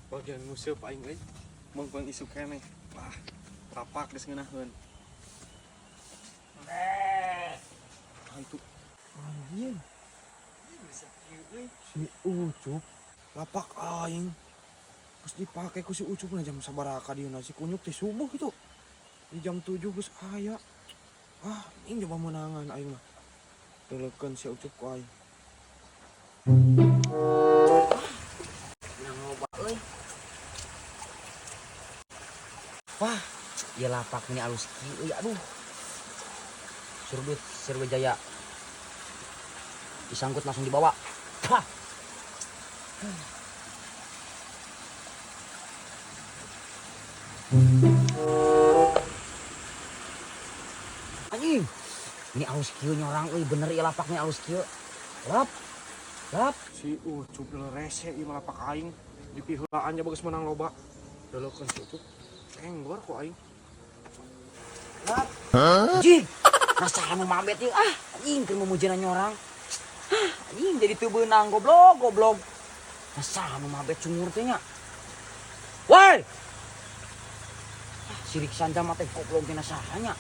bagian museu paling euy mengpeng isu kene. Wah, tapak geus ngeunaheun. Hantu. Anjing. Si Ucup lapak aing. Terus dipake ku si Ucup na jam sabaraha dieuna si kunyuk teh subuh gitu. Di jam 7 geus aya. Ini coba menangan aing mah. Telekeun si Ucup ku aing. Nang loba euy. Wah, ieu lapak ini alus kieu euy. Aduh. Surbut Sriwijaya. Disangkut langsung dibawa. Hah. Anjing. Ini alus kieu nyorang euy, bener ieu lapaknya alus kieu. Lap. Si Ucup rese ieu lapak aing. Di piheulaan nya bagus menang loba. Telekeun si Ucup. Enggor ku aing. Lap. Anjing. Rasahan nu mabet ieu anjing keur memujana nyorang. Anjing jadi teu beunang goblok. Rasahan nu mabet cungur teh nya. Woi. Sirik sanja mah teh goblok teh nasahanya.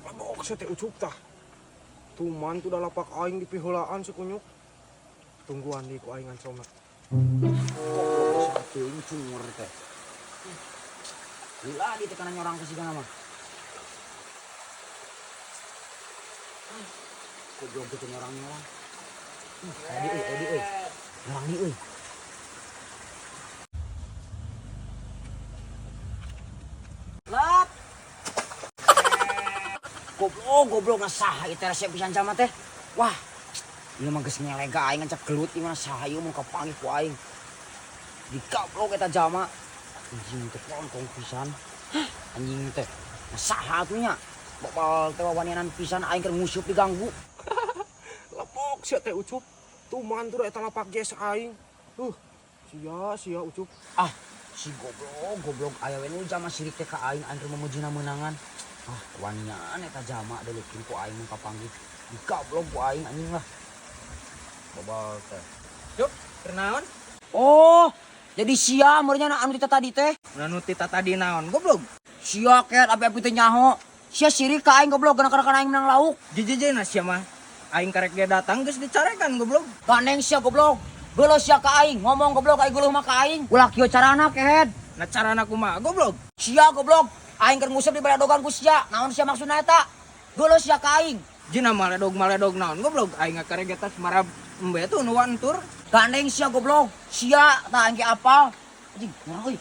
Labok si teh Ucup tah. Tuman tuh lapak aing di piheulaan si kunyuk. Tungguan di ku aing ngancoma. Goblok sateuing cungur teh. Heula di teh kana nyorang ka sigana mah. Goblok teh nyorang-nyorang. Edi euy. Nyorang di euy. Lap. Goblok nasaha ieu teh resep pisan jama teh. Wah. Ieu mah geus ngelega aing ngecek gelut ieu mah nasaha ieu mun kapanggih ku aing. Dikablok eta jama. Anjing teh kongkong pisan. Anjing teh nasaha atuh nya. Bobal teh wawanianan pisan aing keur ngusup diganggu. Labok si teh Ucup. Tuman tuh eta lapak ges aing. Sia Ucup. Si goblok aya we nu jama sirik teh ka aing keur memujina meunangan. Wanian eta jama deuleukkeun ku aing mun kapanggih. Dikablok ku aing anjing lah. Bobal teh. Cuk, kernaon? Oh, jadi sia meureunnya anu tita tadi teh. Anu tita tadi naon? Goblok. Sia ket api-api teh nyaho. Sia sirik ka aing goblok gara-gara aing menang lauk. Jejejeuna sia mah. Aing karek dia datang geus dicarekan goblok. Gandeng sia goblok. Geuleuh sia ka aing, ngomong goblok aing geuleuh mah ka aing. Ulah kieu carana kehed. Nah carana kumaha goblok? Sia goblok. Aing keur nguseup di baladogan ku sia. Naon sia maksudna eta? Geuleuh sia ka aing. Jina maledog naon goblok? Aing karek getas marab embe tuh nu wantur. Gandeng sia goblok. Sia tah aing ge apal. Anjing, ngora euy.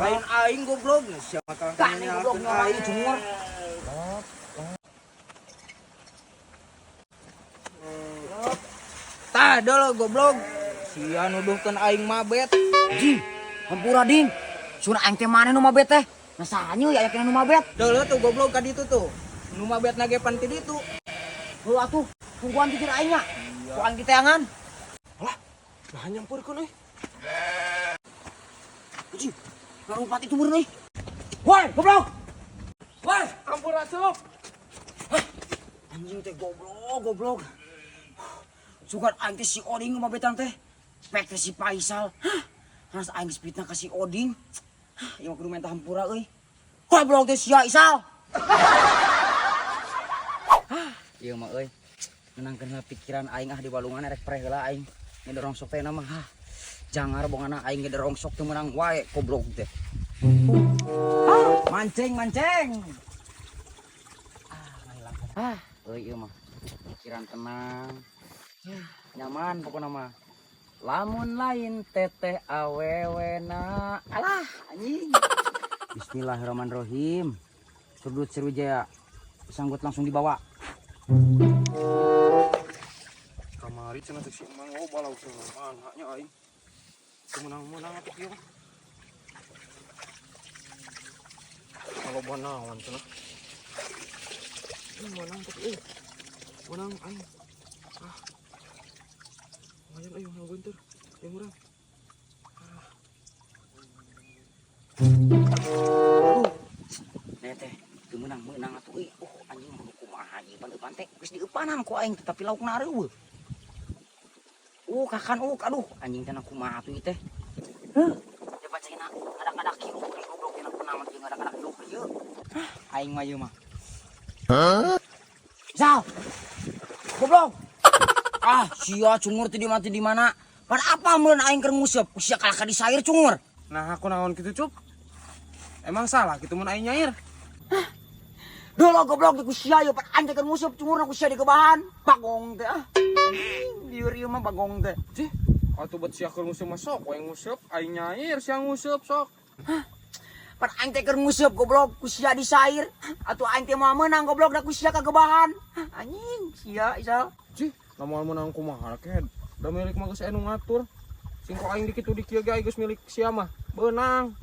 Lain aing goblok. Nah sia mah Gandeng goblok ngora ieu cungur. Tah deuh goblok. Sia nuduhkeun aing mabet. Ji, hampura ding. Sun aing teh maneh nu mabet teh? Nasaha nya aya kena nu mabet? Deuh tuh goblok ka ditu tuh. Nu mabet nage pan ti ditu. Heuh atuh, tungguan pikir aing nya. Ku aing diteangan. Alah, nah nyamperkeun euy. Ji, ngarumpat itu meureun euy. Woi, goblok. Woi, Ampun asup. anjing teh goblok. Sugan aing teh si Oding nu mabetan teh. Pek teh si Faisal. Hanas aing geus fitnah ka si Oding. Ieu mah kudu menta hampura euy. Goblok teh sia Isal. Ieu mah euy. Menangkeun pikiran aing di balungan rek pre heula aing. Ngederongsok teh mah jangar bongana aing ngederongsok teu meunang wae goblok teh. Mancing. Euy ieu mah. Pikiran tenang. Nyaman pokokna mah. Lamun lain teteh awewena. Alah anjing. Bismillahirrahmanirrahim. Surdut Sriwijaya. Sanggut langsung dibawa. Kamari cenah teh si Emang loba lauk mana nya aing. Teu menang atuh kieu mah. Kalau naon cenah. Menang teh menang aing. Lumayan ayo ngabeunteur. Yang urang. Teh teu meunang atuh euy. Anjing kumaha ieu pan teh geus dieupanan ku aing tapi laukna reueuh. Kakan aduh anjing teh kumaha atuh ieu teh. Dia bacain adak-adak kieu goblok dina penamat jeung adak-adak hidup ieu. Aing mah ieu mah. Zal. Goblok. Ah, sia cungur teh di mana? Pan apa mun aing keur nguseup? Sia kalaka di sair cungur. Nah aku naon kitu Cup? Emang salah kitu mun aing nyair? Dulu goblok di sia ieu pan aing teh keur nguseup cungur ku sia di kebahan. Bagong teh ah. Liur ieu mah bagong teh. Cih, atuh bet sia keur nguseup masuk, we nguseup aing nyair sia nguseup sok. Pan aing teh keur nguseup goblok ku sia di sair. Atuh aing teh moal meunang goblok da ku sia ka kebahan. Anjing, sia Isal. Cih, lamun menang kumaha ked? Da milik mah geus anu ngatur. Singko aing di kitu di kieu ge geus milik sia mah. Beunang.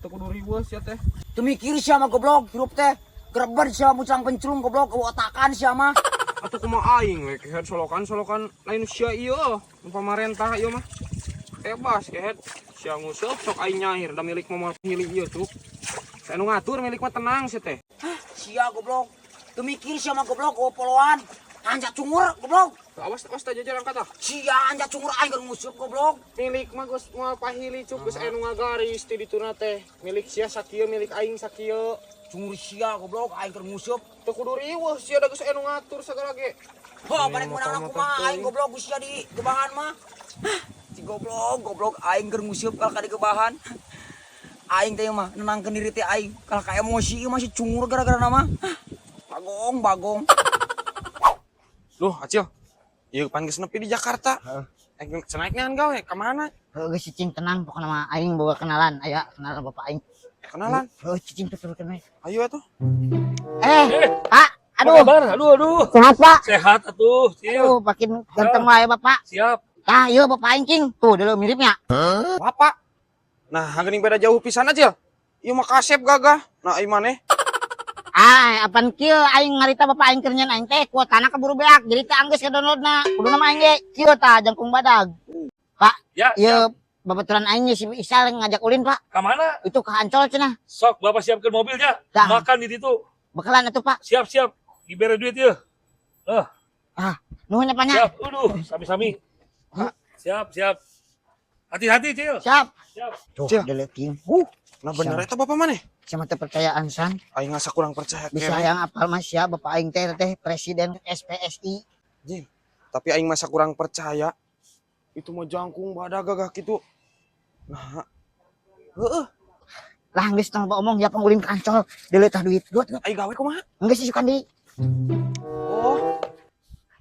Teu kudu riweuh sia teh. Teu mikir sia mah goblok hirup teh. Gereber sia mucang penclung goblok otakan sia mah. Atuh kumaha aing we kehed solokan lain sia ieu. Nu pamarentah ieu mah. Bebas kehed. Sia nguseup sok aing nyair da milik mah milik ieu Cup. Saya nu ngatur milik mah tenang sia teh. Sia goblok. Teu mikir sia mah goblok poloan. Anjak cungur goblok. Awas teh jajaran kata. Sia anjak cungur aing keur nguseup goblok. Milik mah geus moal pahili Cup geus anu ngagaris ti dituna teh. Milik sia sakieu milik aing sakieu. Cungur sia goblok aing keur nguseup. Teu kudu riweuh sia da geus anu ngatur sagala ge. Hah, bari meunang kumaha aing goblok ku sia di gebahan mah. Si goblok aing keur nguseup kalaka di gebahan. Aing teh mah nenangkeun diri teh aing kalaka emosi ieu masih cungur gara-gara nama. Bagong. Loh, Acil. Ieu pan geus nepi di Jakarta. Aing naik neangan gawe ka mana? Heuh cicing tenang pokokna mah aing boga kenalan aya kenalan bapak aing. Kenalan. Heuh cicing tuturkeun we. Ayo atuh. Pak, aduh. Kabar? Aduh. Sehat, Pak? Sehat atuh, Cil. Aduh, makin ganteng wae bapak. Siap. Tah, ieu bapak aing cing. Tuh, dulu miripnya. Bapak. Nah, geuning beda jauh pisan Acil. Ieu mah kasep gagah. Nah, ieu maneh. Apaan kieu aing ngarita bapak aing keur nyen aing teh kuotana keburu beak. Jadi teh anggeus ka-downloadna. Kuduna mah aing ge kieu tah jangkung badag. Pak, Ya, ieu babaturan aing si Isal ngajak ulin, Pak. Ka mana? Itu ke Ancol cenah. Sok Bapak siapkan mobilnya. Dah. Makan di situ. Bekalan atuh, Pak. Siap. Dibere duit ya. Nuhun ya, Pak nya. Siap. Aduh, sami-sami. Siap. Hati-hati, Cil. Siap. Siap. Tuh, Cil. dulu king. Nah, bener eta bapak maneh. Sama teh percayaan san. Aing ngasa kurang percaya Bisa kere. yang apal mas ya bapak aing teh presiden SPSI. Jin. Tapi aing masa kurang percaya. Itu mah jangkung badag gagah kitu. Nah. Heueuh. Lah geus tong omong ya pangulin ka Ancol deuleu tah duit got. Aing gawe kumaha? Geus si Sukandi. Oh.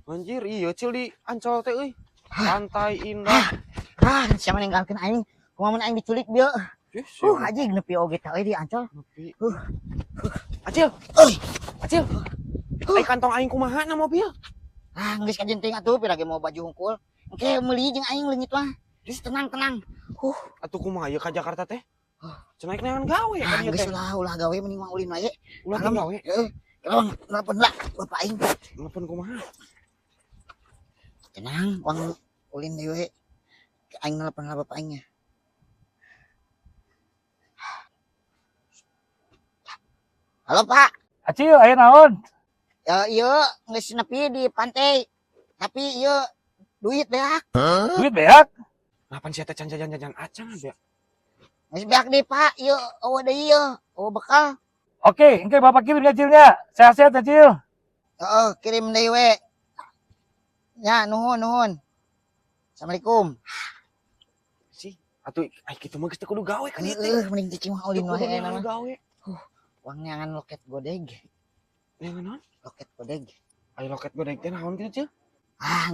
Anjir, ieu Cil di Ancol teh euy. Pantai indah. Siapa ninggalkeun aing kumaha mun aing diculik bieu. Anjing nepi oge tah euy di Ancol. Acil. Euy. Acil. Ai kantong aing kumaha na mobil? Geus kajenting atuh pirage mau baju hungkul. Engke meuli jeung aing leungit mah. Geus tenang. Atuh kumaha ieu ka Jakarta teh? Cenaik neangan gawe kan ieu Geus teh. ulah gawe mending mah ulin wae. Ulah gawe. Heeh. Kelawang nelpon lah bapak aing. Nelpon kumaha? Tenang, wang ulin deui we. Aing nelpon lah bapak aingnya. Halo Pak. Acil, aya naon? Ieu geus nepi di pantai. Tapi ieu duit beak. Duit beak. Napan sia teh can jajan-jajan acang ya? Geus beak deui Pak. Ieu eueuh deui ieu. Eueuh bekal. Oke, engke Bapak kirim ya, Cilnya. Sehat-sehat ya, Cil. Heeh, kirim deui we. Ya, nuhun. Assalamualaikum. Si, atuh ai kitu mah geus teu kudu gawe kan ieu teh. Mending cicing mah ulin wae Kudu mah. gawe. Uang neangan loket godeg. Neangan naon? Loket godeg. Ai loket godeg teh naon kitu, Cil?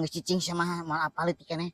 Geus cicing sama mal apal teh keneh.